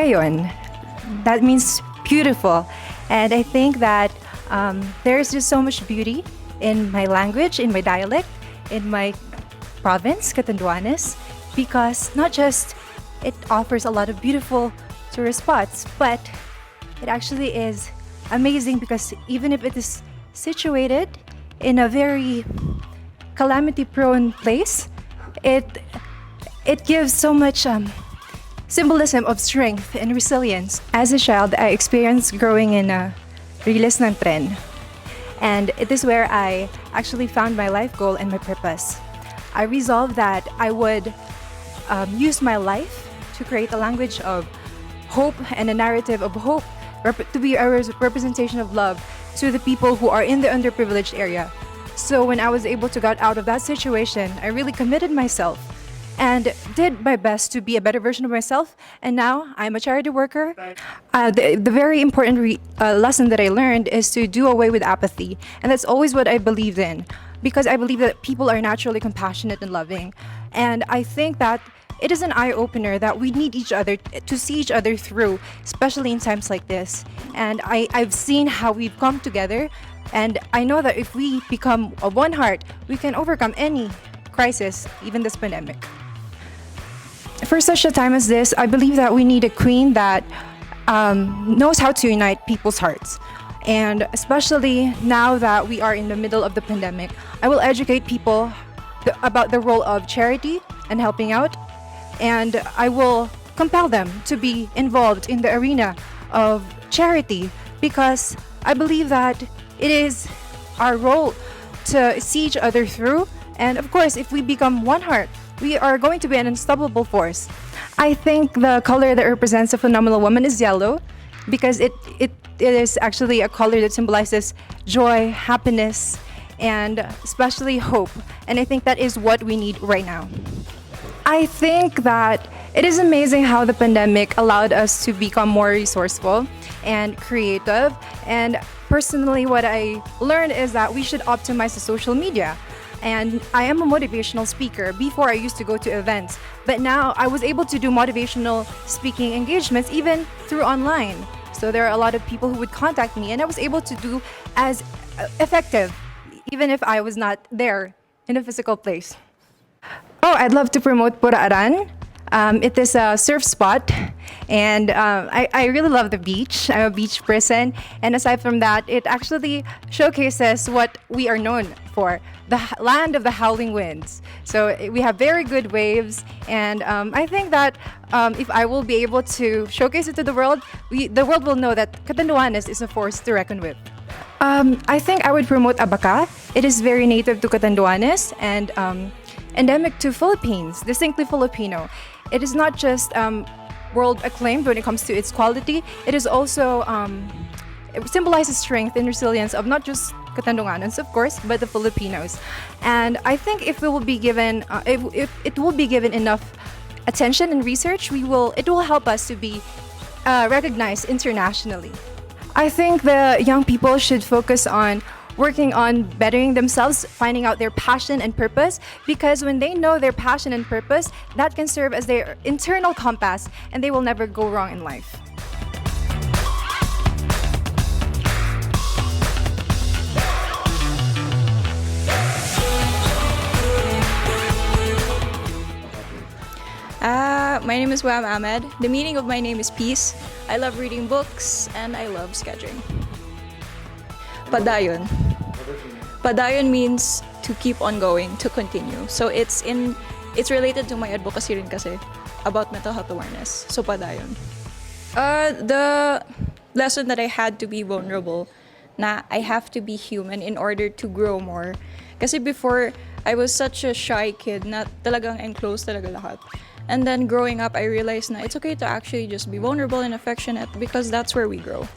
Ngayon. That means beautiful. And I think that there's just so much beauty in my language, in my dialect, in my province, Catanduanes, because not just it offers a lot of beautiful tourist spots, but it actually is amazing because even if it is situated in a very calamity-prone place, it gives so much symbolism of strength and resilience. As a child, I experienced growing in a riles ng tren. And it is where I actually found my life goal and my purpose. I resolved that I would use my life to create a language of hope and a narrative of hope to be a representation of love to the people who are in the underprivileged area. So when I was able to get out of that situation, I really committed myself and did my best to be a better version of myself. And now I'm a charity worker. The very important lesson that I learned is to do away with apathy. And that's always what I believed in, because I believe that people are naturally compassionate and loving. And I think that it is an eye-opener that we need each other to see each other through, especially in times like this. And I've seen how we've come together. And I know that if we become a one heart, we can overcome any crisis, even this pandemic. For such a time as this, I believe that we need a queen that knows how to unite people's hearts. And especially now that we are in the middle of the pandemic, I will educate people about the role of charity and helping out. And I will compel them to be involved in the arena of charity, because I believe that it is our role to see each other through. And of course, if we become one heart, we are going to be an unstoppable force. I think the color that represents a phenomenal woman is yellow, because it is actually a color that symbolizes joy, happiness, and especially hope. And I think that is what we need right now. I think that it is amazing how the pandemic allowed us to become more resourceful and creative. And personally, what I learned is that we should optimize the social media. And I am a motivational speaker. Before, I used to go to events, but now I was able to do motivational speaking engagements even through online. So there are a lot of people who would contact me, and I was able to do as effective, even if I was not there in a physical place. Oh, I'd love to promote Puraaran. It is a surf spot, and I really love the beach. I'm a beach person, and aside from that, it actually showcases what we are known for, the land of the howling winds. So we have very good waves, and I think that if I will be able to showcase it to the world world will know that Catanduanes is a force to reckon with. I think I would promote Abaca. It is very native to Catanduanes and endemic to Philippines, distinctly Filipino. It is not just world acclaimed when it comes to its quality. It is also it symbolizes strength and resilience of not just Catanduanes, of course, but the Filipinos. And I think if it will be given, if it will be given enough attention and research, it will help us to be recognized internationally. I think the young people should focus on working on bettering themselves, finding out their passion and purpose, because when they know their passion and purpose, that can serve as their internal compass, and they will never go wrong in life. My name is Wam Ahmed. The meaning of my name is peace. I love reading books and I love sketching. Padayon. Padayon means to keep on going, to continue. So it's related to my advocacy rin kasi about mental health awareness. So padayon. The lesson that I had to be vulnerable, na I have to be human in order to grow more. Kasi before, I was such a shy kid na talagang enclosed talaga lahat. And then growing up, I realized na it's okay to actually just be vulnerable and affectionate because that's where we grow.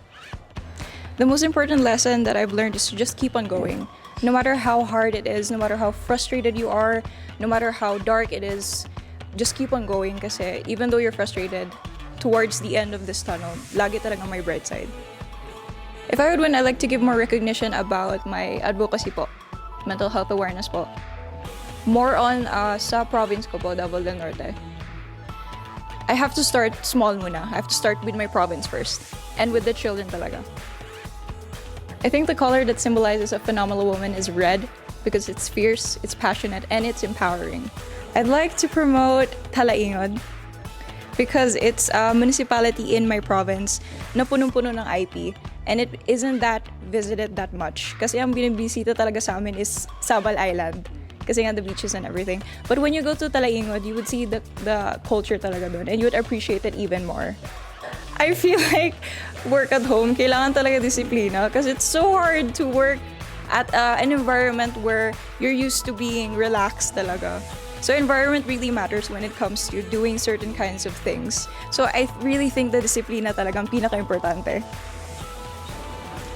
The most important lesson that I've learned is to just keep on going. No matter how hard it is, no matter how frustrated you are, no matter how dark it is, just keep on going kasi even though you're frustrated, towards the end of this tunnel, lagi talagang may bright side. If I would win, I'd like to give more recognition about my advocacy po, mental health awareness po. More on sa province ko po, Davao del Norte. I have to start small muna. I have to start with my province first. And with the children talaga. I think the color that symbolizes a phenomenal woman is red because it's fierce, it's passionate, and it's empowering. I'd like to promote Talaingod because it's a municipality in my province na punong-puno ng IP. And it isn't that visited that much. Kasi ang binibisita talaga sa amin is Sabal Island. Kasi nga the beaches and everything. But when you go to Talaingod, you would see the culture talaga doon. And you would appreciate it even more. I feel like work at home, kailangan talaga disiplina. Because it's so hard to work at an environment where you're used to being relaxed talaga. So environment really matters when it comes to doing certain kinds of things. So I really think the disiplina talagang pinaka-importante.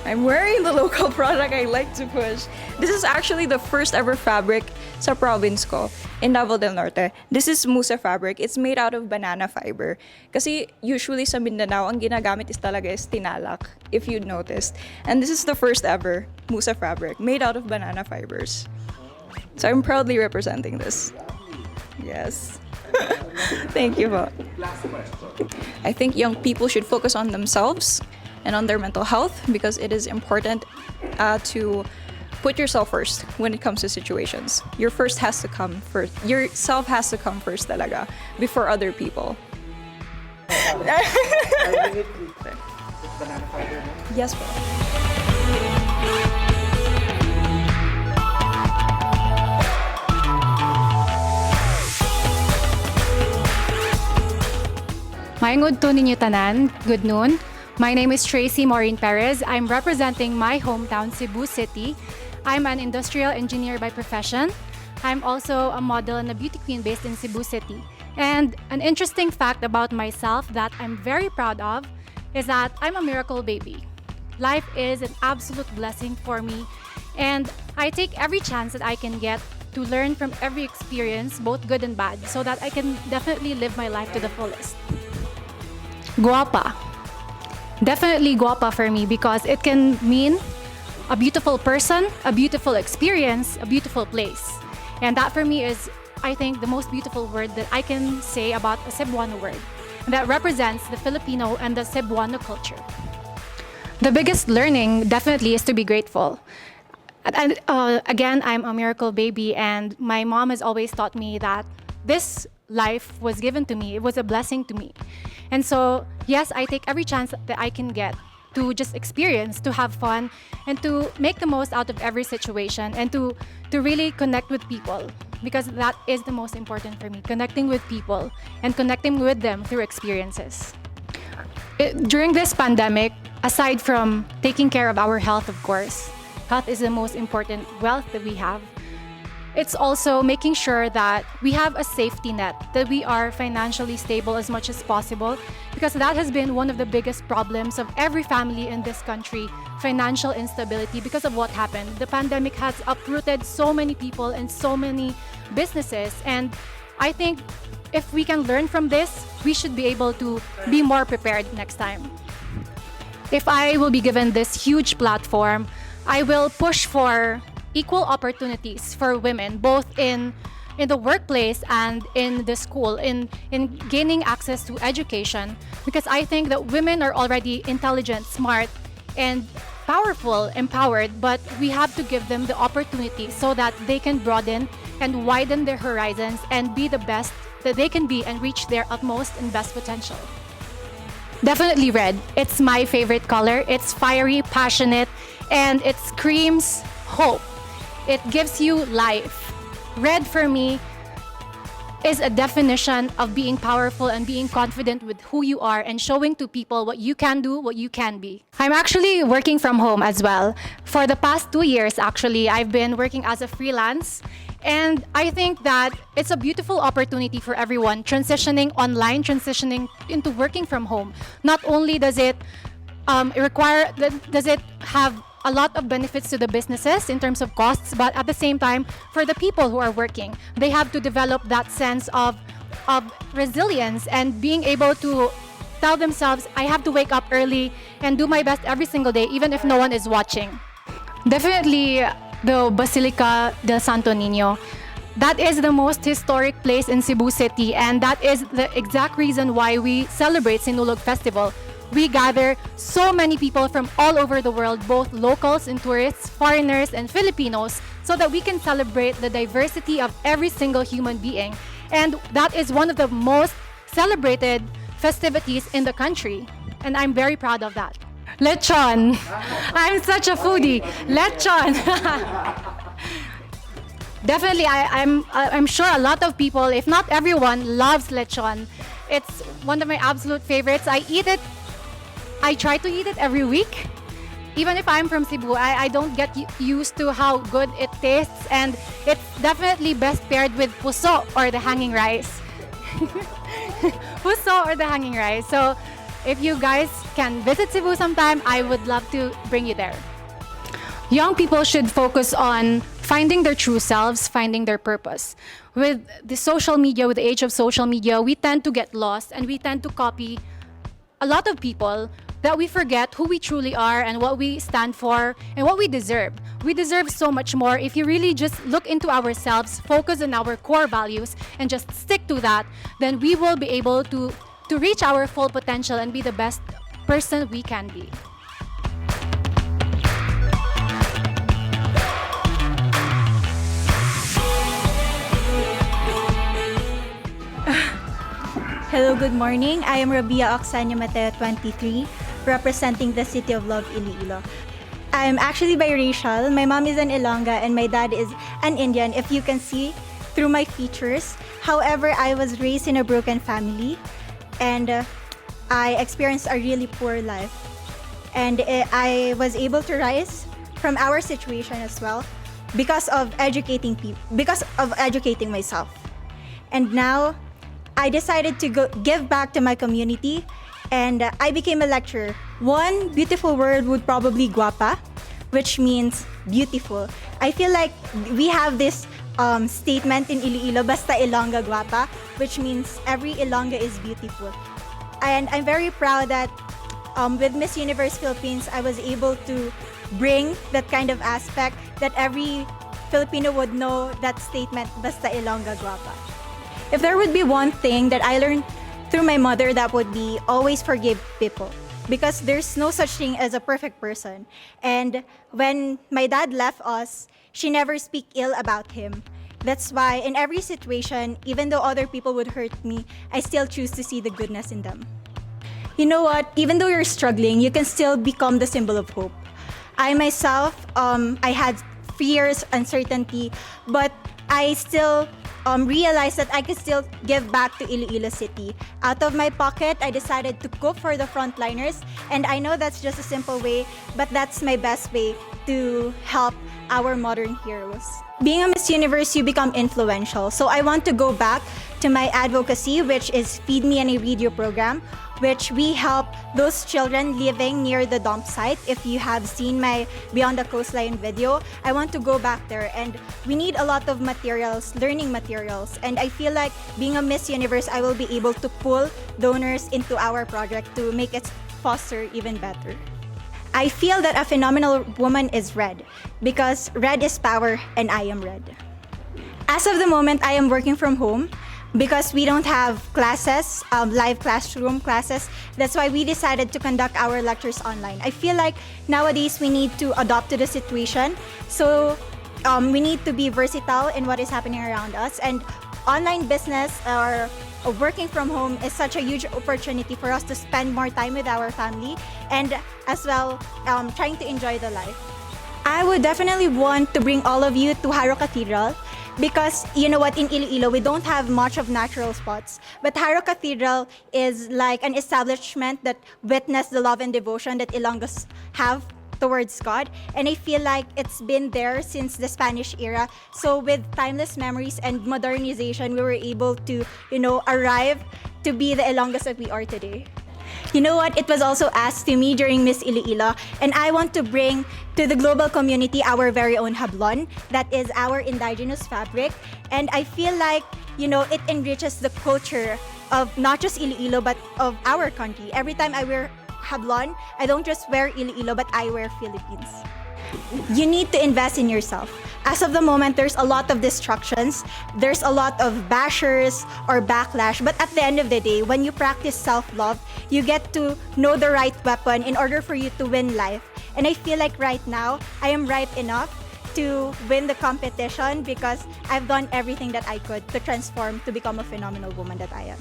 I'm wearing the local product I like to push. This is actually the first ever fabric sa province ko in Davao del Norte. This is Musa fabric. It's made out of banana fiber. Kasi usually sa Mindanao, ang ginagamit is talaga is tinalak, if you'd noticed. And this is the first ever Musa fabric made out of banana fibers. So I'm proudly representing this. Yes. Thank you po. I think young people should focus on themselves and on their mental health because it is important to put yourself first when it comes to situations. Yourself has to come first talaga before other people. Yes po. Maingod to ninyo tanan. Good noon. My name is Tracy Maureen Perez. I'm representing my hometown, Cebu City. I'm an industrial engineer by profession. I'm also a model and a beauty queen based in Cebu City. And an interesting fact about myself that I'm very proud of is that I'm a miracle baby. Life is an absolute blessing for me, and I take every chance that I can get to learn from every experience, both good and bad, so that I can definitely live my life to the fullest. Guapa. Definitely guapa for me because it can mean a beautiful person, a beautiful experience, a beautiful place. And that for me is, I think, the most beautiful word that I can say about a Cebuano word that represents the Filipino and the Cebuano culture. The biggest learning definitely is to be grateful. And again, I'm a miracle baby, and my mom has always taught me that this life was given to me. It was a blessing to me. And so, yes, I take every chance that I can get to just experience, to have fun, and to make the most out of every situation, and to really connect with people, because that is the most important for me, connecting with people and connecting with them through experiences. During this pandemic, aside from taking care of our health, of course, health is the most important wealth that we have. It's also making sure that we have a safety net, that we are financially stable as much as possible, because that has been one of the biggest problems of every family in this country, financial instability because of what happened. The pandemic has uprooted so many people and so many businesses, and I think if we can learn from this, we should be able to be more prepared next time. If I will be given this huge platform, I will push for equal opportunities for women, both in the workplace and in the school, in gaining access to education, because I think that women are already intelligent, smart, and powerful, empowered, but we have to give them the opportunity so that they can broaden and widen their horizons and be the best that they can be and reach their utmost and best potential. Definitely red. It's my favorite color. It's fiery, passionate, and it screams hope. It gives you life. Red for me is a definition of being powerful and being confident with who you are and showing to people what you can do, what you can be. I'm actually working from home as well. For the past 2 years, actually, I've been working as a freelance. And I think that it's a beautiful opportunity for everyone transitioning online, transitioning into working from home. Not only does it have a lot of benefits to the businesses in terms of costs, but at the same time, for the people who are working, they have to develop that sense of resilience and being able to tell themselves, I have to wake up early and do my best every single day, even if no one is watching. Definitely the Basilica del Santo Niño. That is the most historic place in Cebu City, and that is the exact reason why we celebrate Sinulog Festival. We gather so many people from all over the world, both locals and tourists, foreigners and Filipinos, so that we can celebrate the diversity of every single human being. And that is one of the most celebrated festivities in the country. And I'm very proud of that. Lechon! I'm such a foodie. Lechon! Definitely, I'm sure a lot of people, if not everyone, loves lechon. It's one of my absolute favorites. I try to eat it every week. Even if I'm from Cebu, I don't get used to how good it tastes, and it's definitely best paired with puso or the hanging rice. Puso or the hanging rice. So if you guys can visit Cebu sometime, I would love to bring you there. Young people should focus on finding their true selves, finding their purpose. With the social media, with the age of social media, we tend to get lost and we tend to copy a lot of people that we forget who we truly are and what we stand for and what we deserve. We deserve so much more if you really just look into ourselves, focus on our core values, and just stick to that, then we will be able to reach our full potential and be the best person we can be. Hello, good morning. I am Rabia Oxania Mateo, 23, representing the City of Love, Iloilo. I'm actually biracial. My mom is an Ilongga and my dad is an Indian, if you can see through my features. However, I was raised in a broken family and I experienced a really poor life. And I was able to rise from our situation as well because of educating people, because of educating myself. And now I decided to give back to my community and I became a lecturer. One beautiful word would probably guapa, which means beautiful. I feel like we have this statement in Iloilo, basta Ilongga guapa, which means every Ilongga is beautiful. And I'm very proud that with Miss Universe Philippines, I was able to bring that kind of aspect that every Filipino would know that statement, basta Ilongga guapa. If there would be one thing that I learned through my mother, that would be always forgive people, because there's no such thing as a perfect person. And when my dad left us, she never speak ill about him. That's why in every situation, even though other people would hurt me, I still choose to see the goodness in them. You know what? Even though you're struggling, you can still become the symbol of hope. I myself, I had fears, uncertainty, but I still realized that I could still give back to Iloilo City. Out of my pocket, I decided to cook for the frontliners, and I know that's just a simple way, but that's my best way to help our modern heroes. Being a Miss Universe, you become influential. So I want to go back to my advocacy, which is Feed Me and I Read You program, which we help those children living near the dump site. If you have seen my Beyond the Coastline video, I want to go back there, and we need a lot of materials, learning materials. And I feel like being a Miss Universe, I will be able to pull donors into our project to make it foster even better. I feel that a phenomenal woman is red, because red is power and I am red. As of the moment, I am working from home because we don't have classes, live classroom classes. That's why we decided to conduct our lectures online. I feel like nowadays we need to adapt to the situation. So we need to be versatile in what is happening around us. And online business or working from home is such a huge opportunity for us to spend more time with our family and as well trying to enjoy the life. I would definitely want to bring all of you to Haro Cathedral, because you know what, in Iloilo we don't have much of natural spots, but Haro Cathedral is like an establishment that witnessed the love and devotion that Ilonggos have towards God, and I feel like it's been there since the Spanish era. So with timeless memories and modernization, we were able to, arrive to be the Ilonggos that we are today. You know what? It was also asked to me during Miss Iloilo, and I want to bring to the global community our very own hablon. That is our indigenous fabric, and I feel like, it enriches the culture of not just Iloilo, but of our country. Every time I wear hablon, I don't just wear Iloilo, but I wear Philippines. you need to invest in yourself. As of the moment, there's a lot of distractions, there's a lot of bashers or backlash, but at the end of the day, when you practice self-love, you get to know the right weapon in order for you to win life. And I feel like right now, I am ripe enough to win the competition because I've done everything that I could to transform to become a phenomenal woman that I am.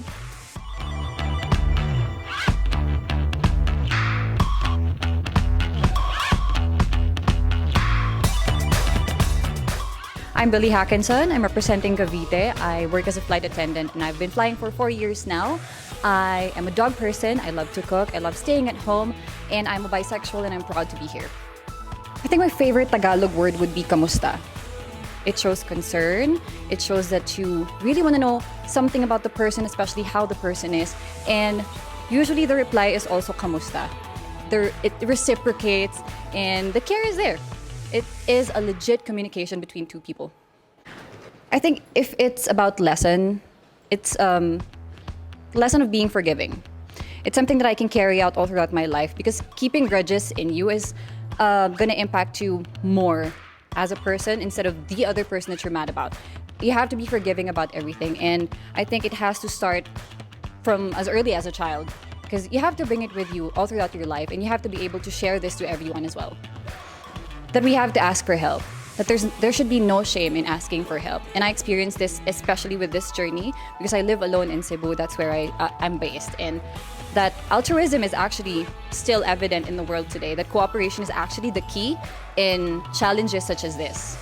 I'm Billy Hackinson. I'm representing Cavite. I work as a flight attendant and I've been flying for 4 years now. I am a dog person. I love to cook. I love staying at home. And I'm a bisexual and I'm proud to be here. I think my favorite Tagalog word would be kamusta. It shows concern. It shows that you really want to know something about the person, especially how the person is. And usually the reply is also kamusta. It reciprocates and the care is there. It is a legit communication between two people. I think if it's about lesson, it's lesson of being forgiving. It's something that I can carry out all throughout my life because keeping grudges in you is gonna impact you more as a person instead of the other person that you're mad about. You have to be forgiving about everything, and I think it has to start from as early as a child because you have to bring it with you all throughout your life, and you have to be able to share this to everyone as well. That we have to ask for help. That there should be no shame in asking for help. And I experienced this especially with this journey because I live alone in Cebu. That's where I'm based. And that altruism is actually still evident in the world today. That cooperation is actually the key in challenges such as this.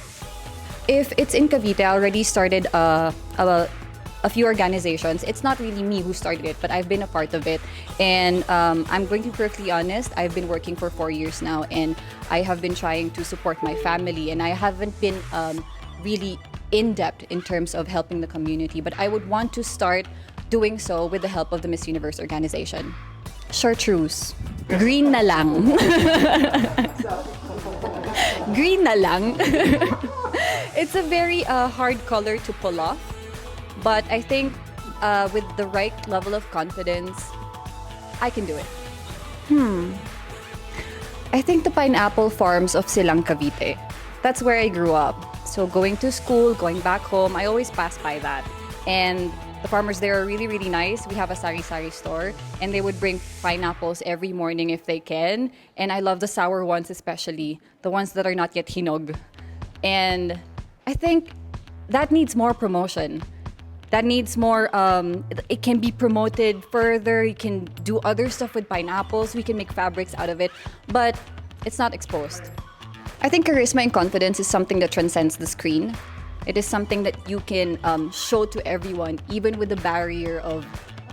If it's in Cavite, I already started a few organizations. It's not really me who started it, but I've been a part of it. And I'm going to be perfectly honest, I've been working for 4 years now, and I have been trying to support my family, and I haven't been really in-depth in terms of helping the community, but I would want to start doing so with the help of the Miss Universe organization. Chartreuse. Green na lang. Green na lang. It's a very hard color to pull off. But I think with the right level of confidence, I can do it. I think the pineapple farms of Silang, Cavite. That's where I grew up. So going to school, going back home, I always pass by that. And the farmers there are really, really nice. We have a sari-sari store, and they would bring pineapples every morning if they can. And I love the sour ones especially, the ones that are not yet hinog. And I think that needs more promotion. That needs more, it can be promoted further. You can do other stuff with pineapples. We can make fabrics out of it, but it's not exposed. I think charisma and confidence is something that transcends the screen. It is something that you can show to everyone, even with the barrier of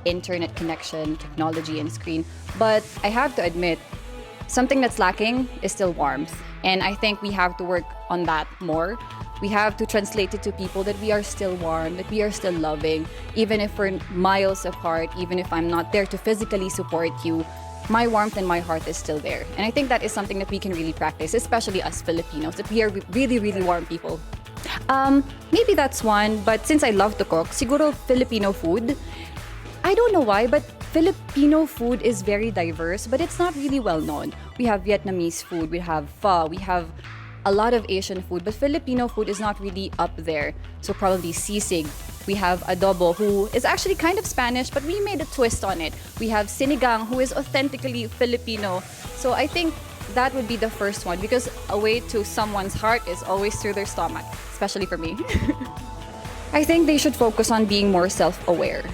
internet connection, technology, and screen. But I have to admit, something that's lacking is still warmth. And I think we have to work on that more. We have to translate it to people that we are still warm, that we are still loving, even if we're miles apart, even if I'm not there to physically support you, my warmth and my heart is still there. And I think that is something that we can really practice, especially us Filipinos, that we are really, really warm people. Maybe that's one, but since I love to cook, siguro Filipino food. I don't know why, but Filipino food is very diverse, but it's not really well known. We have Vietnamese food, we have pho, we have a lot of Asian food, but Filipino food is not really up there. So probably sisig. We have adobo, who is actually kind of Spanish, but we made a twist on it. We have sinigang, who is authentically Filipino. So I think that would be the first one, because a way to someone's heart is always through their stomach, especially for me. I think they should focus on being more self-aware.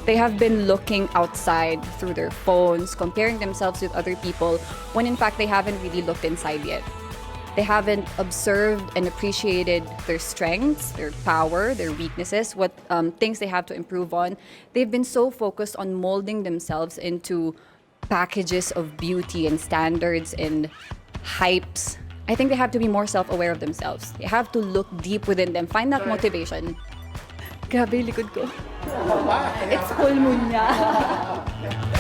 They have been looking outside through their phones, comparing themselves with other people, when in fact they haven't really looked inside yet. They haven't observed and appreciated their strengths, their power, their weaknesses, what things they have to improve on. They've been so focused on molding themselves into packages of beauty and standards and hypes. I think they have to be more self-aware of themselves. They have to look deep within them, find that motivation. Grabe, likod ko. It's full moon niya.